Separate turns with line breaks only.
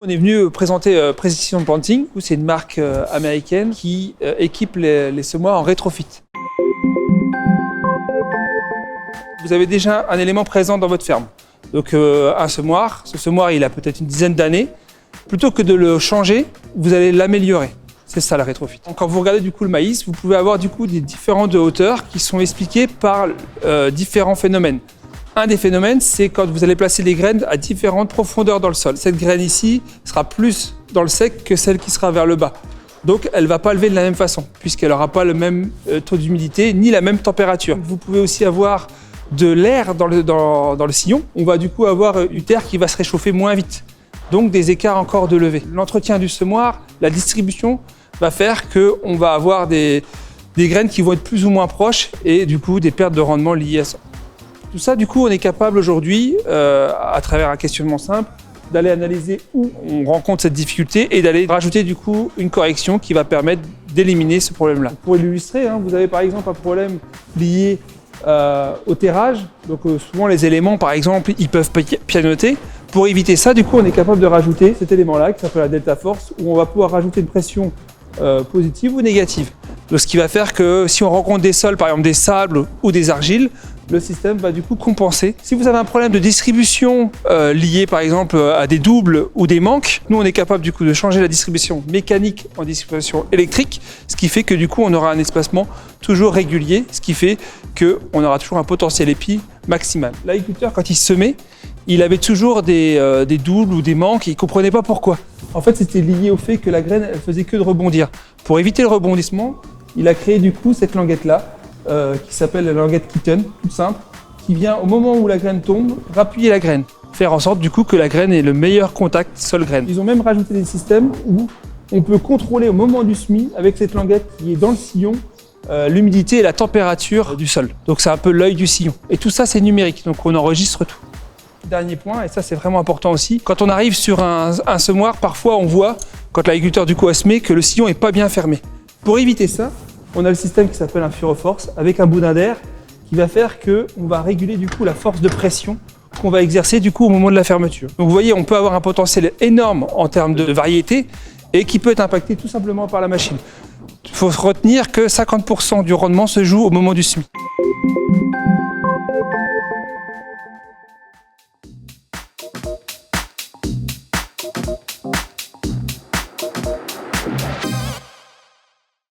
On est venu présenter Precision Planting, c'est une marque américaine qui équipe les semoirs en rétrofit. Vous avez déjà un élément présent dans votre ferme. Donc un semoir, ce semoir il a peut-être une dizaine d'années. Plutôt que de le changer, vous allez l'améliorer. C'est ça la rétrofit. Quand vous regardez du coup le maïs, vous pouvez avoir du coup des différentes hauteurs qui sont expliquées par différents phénomènes. Un des phénomènes, c'est quand vous allez placer des graines à différentes profondeurs dans le sol. Cette graine ici sera plus dans le sec que celle qui sera vers le bas. Donc elle ne va pas lever de la même façon, puisqu'elle n'aura pas le même taux d'humidité ni la même température. Vous pouvez aussi avoir de l'air dans le sillon. On va du coup avoir une terre qui va se réchauffer moins vite. Donc des écarts encore de levée. L'entretien du semoir, la distribution va faire qu'on va avoir des graines qui vont être plus ou moins proches et du coup des pertes de rendement liées à ça. Tout ça, du coup, on est capable aujourd'hui, à travers un questionnement simple, d'aller analyser où on rencontre cette difficulté et d'aller rajouter du coup une correction qui va permettre d'éliminer ce problème-là. Pour illustrer, vous avez par exemple un problème lié au terrage. Donc souvent les éléments, par exemple, ils peuvent pianoter. Pour éviter ça, du coup, on est capable de rajouter cet élément-là qui s'appelle la delta force, où on va pouvoir rajouter une pression positive ou négative. Donc, ce qui va faire que si on rencontre des sols, par exemple des sables ou des argiles, le système va du coup compenser. Si vous avez un problème de distribution lié par exemple à des doubles ou des manques, nous on est capable du coup de changer la distribution mécanique en distribution électrique, ce qui fait que du coup on aura un espacement toujours régulier, ce qui fait qu'on aura toujours un potentiel épi maximal. L'agriculteur, quand il semait, il avait toujours des doubles ou des manques et il ne comprenait pas pourquoi. En fait, c'était lié au fait que la graine, elle faisait que de rebondir. Pour éviter le rebondissement, il a créé du coup cette languette-là, qui s'appelle la languette Kitten, toute simple, qui vient au moment où la graine tombe, rappuyer la graine. Faire en sorte du coup que la graine ait le meilleur contact sol-graine. Ils ont même rajouté des systèmes où on peut contrôler au moment du semis, avec cette languette qui est dans le sillon, l'humidité et la température du sol. Donc c'est un peu l'œil du sillon. Et tout ça c'est numérique, donc on enregistre tout. Dernier point, et ça c'est vraiment important aussi, quand on arrive sur un semoir, parfois on voit, quand l'agriculteur du coup a semé, que le sillon n'est pas bien fermé. Pour éviter ça, on a le système qui s'appelle un Furoforce avec un boudin d'air qui va faire qu'on va réguler du coup la force de pression qu'on va exercer du coup au moment de la fermeture. Donc vous voyez, on peut avoir un potentiel énorme en termes de variété et qui peut être impacté tout simplement par la machine. Il faut retenir que 50% du rendement se joue au moment du semis.